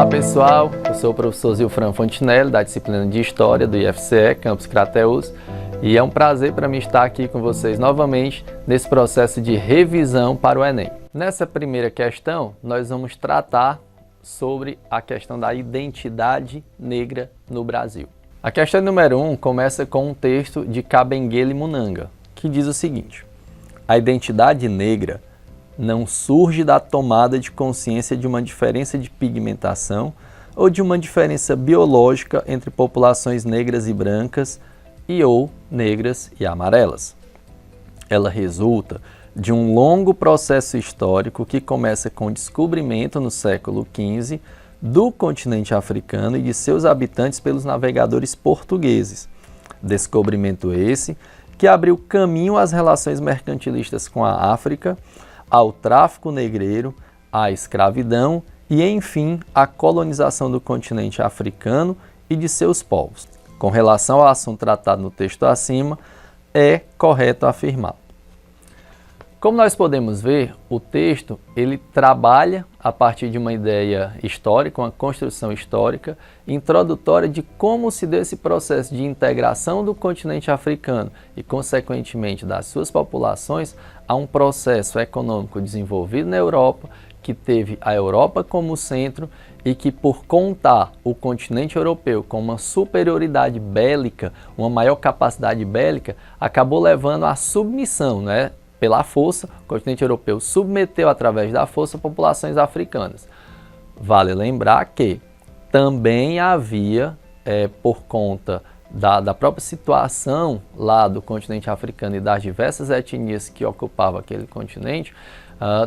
Olá pessoal, eu sou o professor Zilfran Fontinelli da disciplina de História do IFCE, Campus Crateús, e é um prazer para mim estar aqui com vocês novamente nesse processo de revisão para o Enem. Nessa primeira questão, nós vamos tratar sobre a questão da identidade negra no Brasil. A questão número 1 começa com um texto de Kabengele Munanga, que diz o seguinte: a identidade negra não surge da tomada de consciência de uma diferença de pigmentação ou de uma diferença biológica entre populações negras e brancas ou negras e amarelas. Ela resulta de um longo processo histórico que começa com o descobrimento no século XV do continente africano e de seus habitantes pelos navegadores portugueses. Descobrimento esse que abriu caminho às relações mercantilistas com a África, ao tráfico negreiro, à escravidão e, enfim, à colonização do continente africano e de seus povos. Com relação ao assunto tratado no texto acima, é correto afirmar. Como nós podemos ver, o texto ele trabalha a partir de uma ideia histórica, uma construção histórica, introdutória de como se deu esse processo de integração do continente africano e, consequentemente, das suas populações a um processo econômico desenvolvido na Europa, que teve a Europa como centro e que, por contar o continente europeu com uma superioridade bélica, uma maior capacidade bélica, acabou levando à submissão, né? Pela força, o continente europeu submeteu através da força populações africanas. Vale lembrar que também havia, por conta da própria situação lá do continente africano e das diversas etnias que ocupavam aquele continente,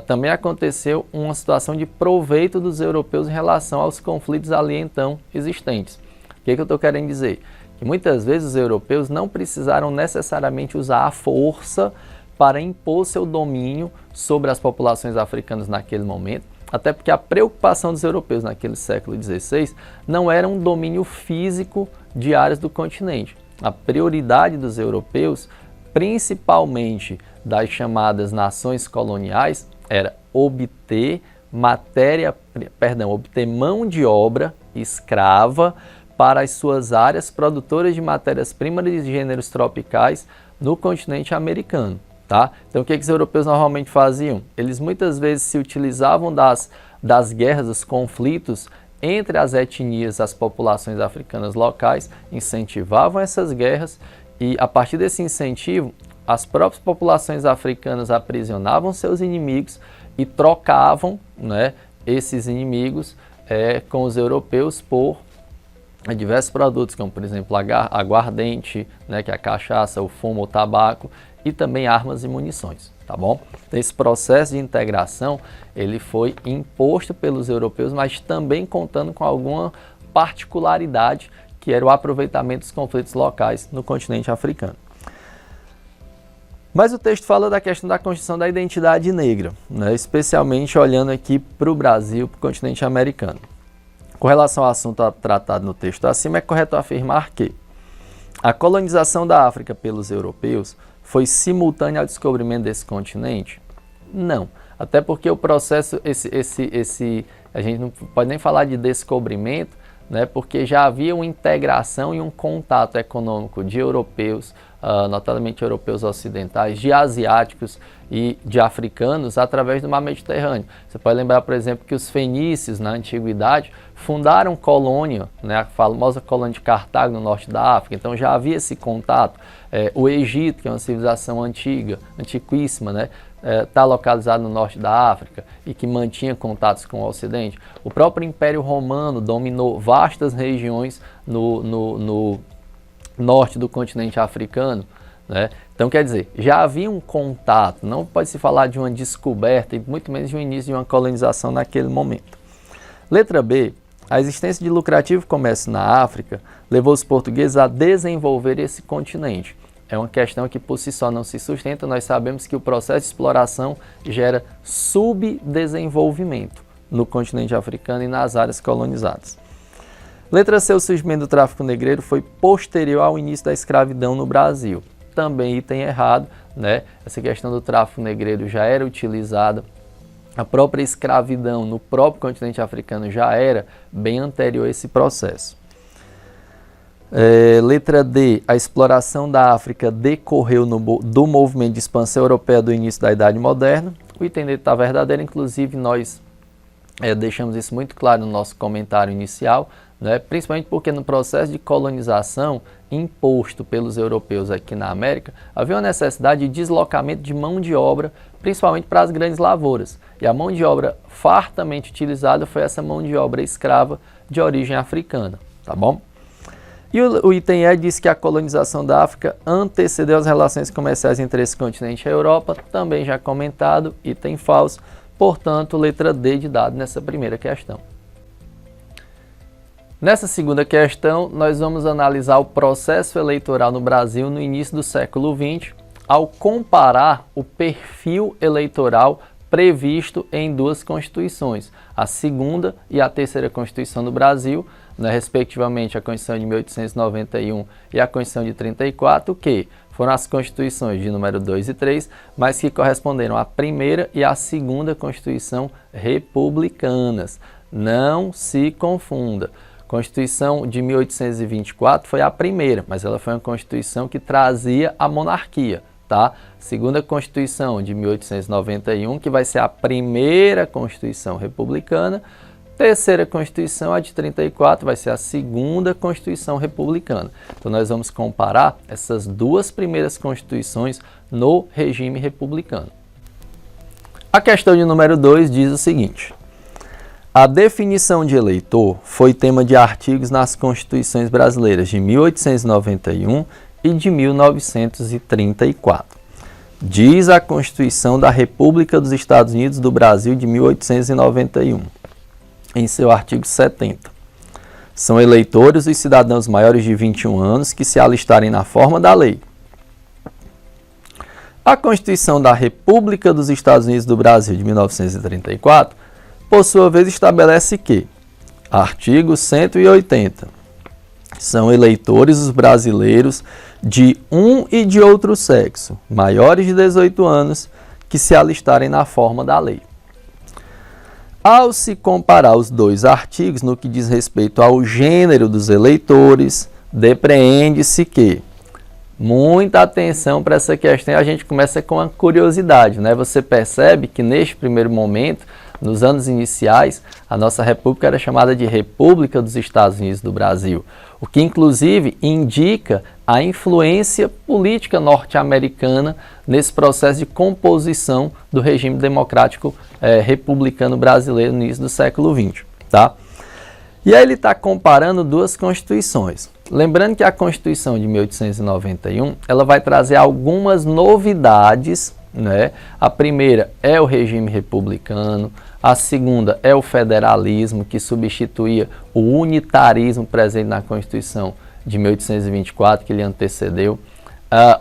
também aconteceu uma situação de proveito dos europeus em relação aos conflitos ali então existentes. O que eu estou querendo dizer? Que muitas vezes os europeus não precisaram necessariamente usar a força para impor seu domínio sobre as populações africanas naquele momento, até porque a preocupação dos europeus naquele século XVI não era um domínio físico de áreas do continente. A prioridade dos europeus, principalmente das chamadas nações coloniais, era obter mão de obra escrava para as suas áreas produtoras de matérias-primas de gêneros tropicais no continente americano. Tá? Então, o que os europeus normalmente faziam? Eles muitas vezes se utilizavam das guerras, dos conflitos entre as etnias, as populações africanas locais, incentivavam essas guerras e, a partir desse incentivo, as próprias populações africanas aprisionavam seus inimigos e trocavam, né, esses inimigos com os europeus por diversos produtos, como, por exemplo, aguardente, né, que é a cachaça, o fumo, o tabaco, e também armas e munições, tá bom? Esse processo de integração, ele foi imposto pelos europeus, mas também contando com alguma particularidade, que era o aproveitamento dos conflitos locais no continente africano. Mas o texto fala da questão da construção da identidade negra, né, especialmente olhando aqui para o Brasil, para o continente americano. Com relação ao assunto tratado no texto acima, é correto afirmar que a colonização da África pelos europeus foi simultânea ao descobrimento desse continente? Não, até porque o processo, a gente não pode nem falar de descobrimento, né, porque já havia uma integração e um contato econômico de europeus, notadamente europeus ocidentais, de asiáticos e de africanos através do mar Mediterrâneo. Você pode lembrar, por exemplo, que os fenícios, na antiguidade, fundaram colônia, né, a famosa colônia de Cartago, no norte da África. Então já havia esse contato. O Egito, que é uma civilização antiga, antiquíssima, né, está localizado no norte da África e que mantinha contatos com o Ocidente. O próprio Império Romano dominou vastas regiões no norte do continente africano, né? Então, quer dizer, já havia um contato, não pode se falar de uma descoberta e muito menos de um início de uma colonização naquele momento. Letra B. A existência de lucrativo comércio na África levou os portugueses a desenvolver esse continente. É uma questão que por si só não se sustenta. Nós sabemos que o processo de exploração gera subdesenvolvimento no continente africano e nas áreas colonizadas. Letra C. O surgimento do tráfico negreiro foi posterior ao início da escravidão no Brasil. Também item errado, né? Essa questão do tráfico negreiro já era utilizada A própria escravidão no próprio continente africano já era bem anterior a esse processo. Letra D, a exploração da África decorreu do movimento de expansão europeia do início da Idade Moderna. O item D está verdadeiro, inclusive nós deixamos isso muito claro no nosso comentário inicial, né? Principalmente porque no processo de colonização imposto pelos europeus aqui na América, havia uma necessidade de deslocamento de mão de obra, principalmente para as grandes lavouras. E a mão de obra fartamente utilizada foi essa mão de obra escrava de origem africana, tá bom? E o item E diz que a colonização da África antecedeu as relações comerciais entre esse continente e a Europa, também já comentado, item falso, portanto, letra D de dado nessa primeira questão. Nessa segunda questão, nós vamos analisar o processo eleitoral no Brasil no início do século XX, ao comparar o perfil eleitoral previsto em duas constituições, a segunda e a terceira Constituição do Brasil, né, respectivamente a Constituição de 1891 e a Constituição de 34, que foram as constituições de número 2 e 3, mas que corresponderam à primeira e à segunda Constituição republicanas. Não se confunda. Constituição de 1824 foi a primeira, mas ela foi uma Constituição que trazia a monarquia, tá? Segunda Constituição de 1891, que vai ser a primeira Constituição republicana. Terceira Constituição, a de 34, vai ser a segunda Constituição republicana. Então nós vamos comparar essas duas primeiras constituições no regime republicano. A questão de número 2 diz o seguinte: a definição de eleitor foi tema de artigos nas constituições brasileiras de 1891 e de 1934. Diz a Constituição da República dos Estados Unidos do Brasil de 1891, em seu artigo 70. São eleitores os cidadãos maiores de 21 anos que se alistarem na forma da lei. A Constituição da República dos Estados Unidos do Brasil de 1934, por sua vez, estabelece que, artigo 180, são eleitores os brasileiros de um e de outro sexo, maiores de 18 anos, que se alistarem na forma da lei. Ao se comparar os dois artigos no que diz respeito ao gênero dos eleitores, depreende-se que, muita atenção para essa questão, a gente começa com uma curiosidade, né? Você percebe que neste primeiro momento, nos anos iniciais, a nossa república era chamada de República dos Estados Unidos do Brasil, o que inclusive indica a influência política norte-americana nesse processo de composição do regime democrático republicano brasileiro no início do século XX, tá? E aí ele está comparando duas constituições. Lembrando que a Constituição de 1891, ela vai trazer algumas novidades, né? A primeira é o regime republicano, a segunda é o federalismo, que substituía o unitarismo presente na Constituição de 1824, que lhe antecedeu.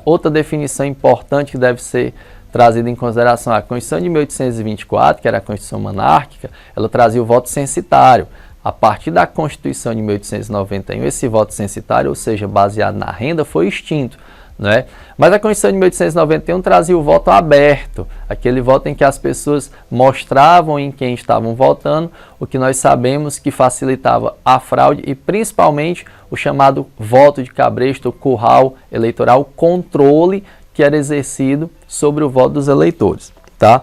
Outra definição importante que deve ser trazida em consideração, a Constituição de 1824, que era a Constituição monárquica, ela trazia o voto censitário. A partir da Constituição de 1891, esse voto censitário, ou seja, baseado na renda, foi extinto, né? Mas a Constituição de 1891 trazia o voto aberto, aquele voto em que as pessoas mostravam em quem estavam votando, o que nós sabemos que facilitava a fraude e principalmente o chamado voto de cabresto, o curral eleitoral, controle que era exercido sobre o voto dos eleitores, tá?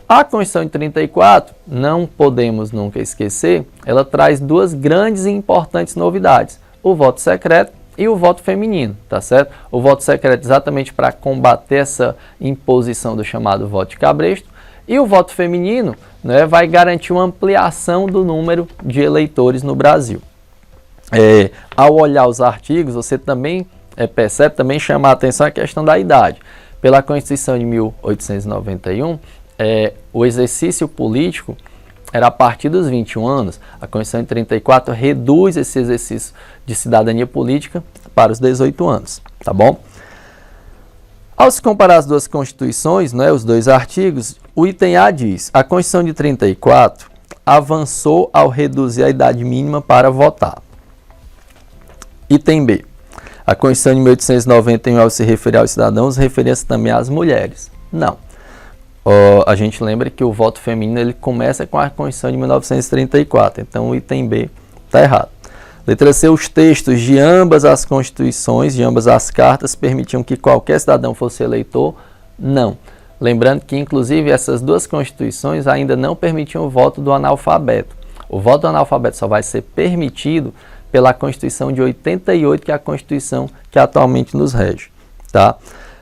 A Constituição de 34, não podemos nunca esquecer, ela traz duas grandes e importantes novidades, o voto secreto e o voto feminino, tá certo? O voto secreto exatamente para combater essa imposição do chamado voto de cabresto, e o voto feminino, né, vai garantir uma ampliação do número de eleitores no Brasil. Ao olhar os artigos, você também percebe, também chama a atenção a questão da idade. Pela Constituição de 1891, o exercício político era a partir dos 21 anos. A Constituição de 34 reduz esse exercício de cidadania política para os 18 anos, tá bom? Ao se comparar as duas constituições, né, os dois artigos, o item A diz: a Constituição de 34 avançou ao reduzir a idade mínima para votar. Item B: a Constituição de 1891, ao se referir aos cidadãos, referia-se também às mulheres. Não. a gente lembra que o voto feminino ele começa com a Constituição de 1934, então o item B está errado. Letra C, os textos de ambas as constituições, de ambas as cartas, permitiam que qualquer cidadão fosse eleitor? Não. Lembrando que, inclusive, essas duas constituições ainda não permitiam o voto do analfabeto. O voto do analfabeto só vai ser permitido pela Constituição de 88, que é a Constituição que atualmente nos rege. Tá?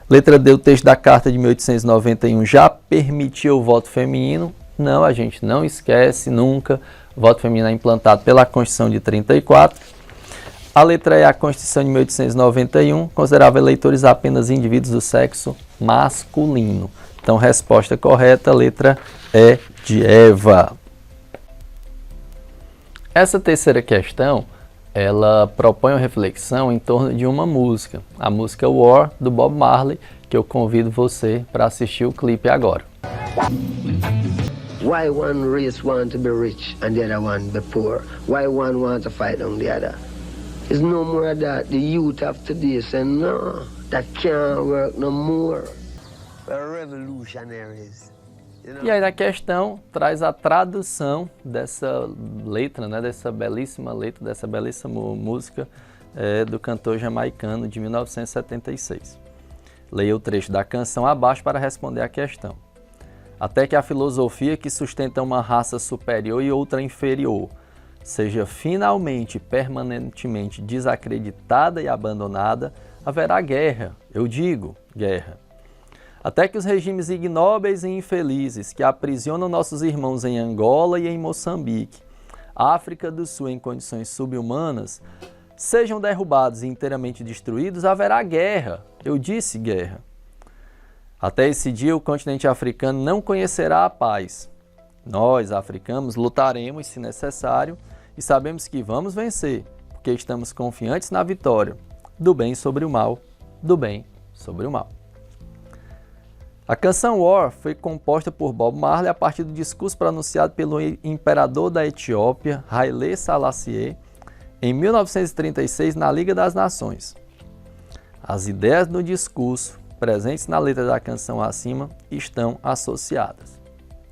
Letra D, o texto da Carta de 1891 já permitia o voto feminino? Não, a gente não esquece nunca. O voto feminino é implantado pela Constituição de 34. A letra E, a Constituição de 1891, considerava eleitores apenas indivíduos do sexo masculino. Então, resposta correta, letra E de Eva. Essa terceira questão, ela propõe uma reflexão em torno de uma música, a música War, do Bob Marley, que eu convido você para assistir o clipe agora. Why one race want to be rich and the other one be poor? Why one want to fight on the other? It's no more that the youth of today say, no, that can't work no more. We're revolutionaries. E aí na questão traz a tradução dessa letra, né, dessa belíssima letra, dessa belíssima música do cantor jamaicano de 1976. Leia o trecho da canção abaixo para responder a questão. Até que a filosofia que sustenta uma raça superior e outra inferior seja finalmente, permanentemente desacreditada e abandonada, haverá guerra, eu digo, guerra. Até que os regimes ignóbeis e infelizes que aprisionam nossos irmãos em Angola e em Moçambique, África do Sul em condições subhumanas, sejam derrubados e inteiramente destruídos, haverá guerra, eu disse guerra. Até esse dia, o continente africano não conhecerá a paz. Nós, africanos, lutaremos, se necessário, e sabemos que vamos vencer, porque estamos confiantes na vitória do bem sobre o mal, do bem sobre o mal. A canção War foi composta por Bob Marley a partir do discurso pronunciado pelo imperador da Etiópia, Haile Selassie, em 1936, na Liga das Nações. As ideias do discurso presentes na letra da canção acima estão associadas.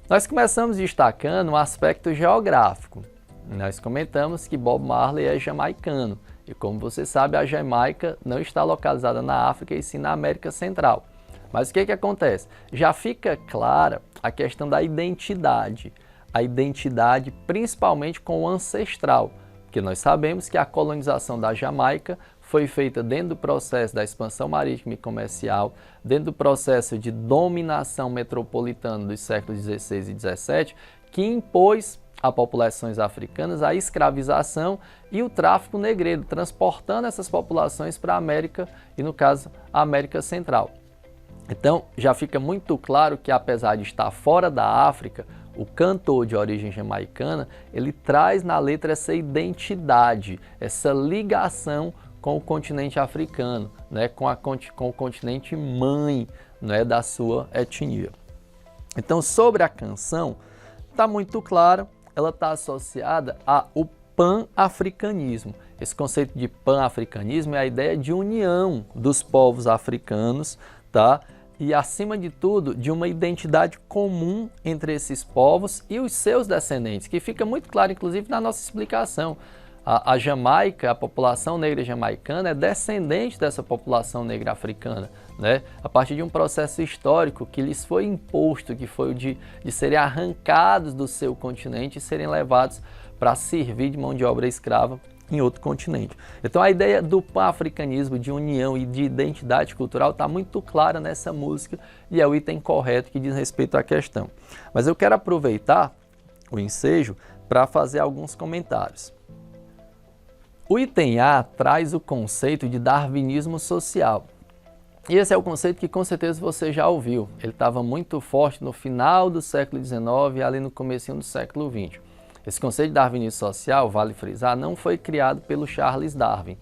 Nós começamos destacando um aspecto geográfico. Nós comentamos que Bob Marley é jamaicano e, como você sabe, a Jamaica não está localizada na África e sim na América Central. Mas o que acontece? Já fica clara a questão da identidade. A identidade principalmente com o ancestral, porque nós sabemos que a colonização da Jamaica foi feita dentro do processo da expansão marítima e comercial, dentro do processo de dominação metropolitana dos séculos XVI e XVII, que impôs a populações africanas a escravização e o tráfico negreiro, transportando essas populações para a América e, no caso, a América Central. Então, já fica muito claro que, apesar de estar fora da África, o cantor de origem jamaicana, ele traz na letra essa identidade, essa ligação com o continente africano, né, com o continente mãe, né, da sua etnia. Então, sobre a canção, está muito claro, ela está associada ao pan-africanismo. Esse conceito de pan-africanismo é a ideia de união dos povos africanos, tá? E, acima de tudo, de uma identidade comum entre esses povos e os seus descendentes, que fica muito claro, inclusive, na nossa explicação. A Jamaica, a população negra jamaicana, é descendente dessa população negra africana, né? A partir de um processo histórico que lhes foi imposto, que foi o de serem arrancados do seu continente e serem levados para servir de mão de obra escrava em outro continente. Então a ideia do pan-africanismo, de união e de identidade cultural está muito clara nessa música e é o item correto que diz respeito à questão. Mas eu quero aproveitar o ensejo para fazer alguns comentários. O item A traz o conceito de darwinismo social. E esse é o conceito que com certeza você já ouviu. Ele estava muito forte no final do século XIX e ali no comecinho do século XX. Esse conceito de darwinismo social, vale frisar, não foi criado pelo Charles Darwin.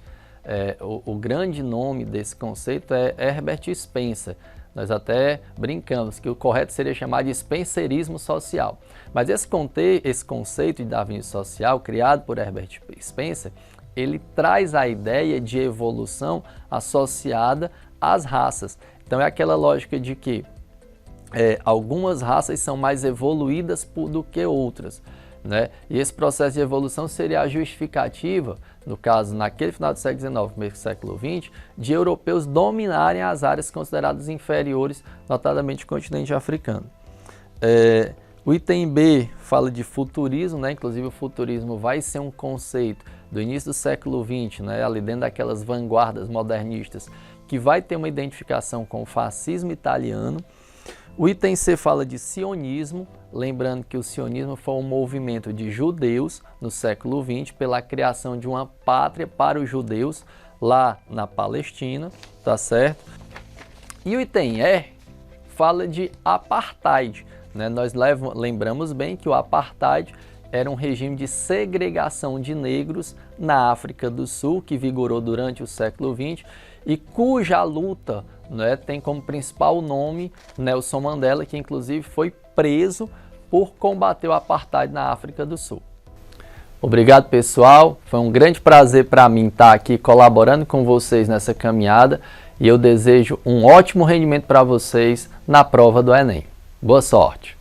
O grande nome desse conceito é Herbert Spencer. Nós até brincamos que o correto seria chamar de spencerismo social. Mas esse conceito de darwinismo social, criado por Herbert Spencer, ele traz a ideia de evolução associada às raças. Então é aquela lógica de que algumas raças são mais evoluídas do que outras, né? E esse processo de evolução seria a justificativa, no caso, naquele final do século XIX, começo do século XX, de europeus dominarem as áreas consideradas inferiores, notadamente o continente africano. O item B fala de futurismo, né? Inclusive o futurismo vai ser um conceito do início do século XX, né? Ali dentro daquelas vanguardas modernistas, que vai ter uma identificação com o fascismo italiano. O item C fala de sionismo, lembrando que o sionismo foi um movimento de judeus no século XX pela criação de uma pátria para os judeus lá na Palestina, tá certo? E o item E fala de apartheid, né? Nós lembramos bem que o apartheid era um regime de segregação de negros na África do Sul, que vigorou durante o século XX e cuja luta, né, tem como principal nome Nelson Mandela, que inclusive foi preso por combater o apartheid na África do Sul. Obrigado, pessoal. Foi um grande prazer para mim estar aqui colaborando com vocês nessa caminhada e eu desejo um ótimo rendimento para vocês na prova do Enem. Boa sorte!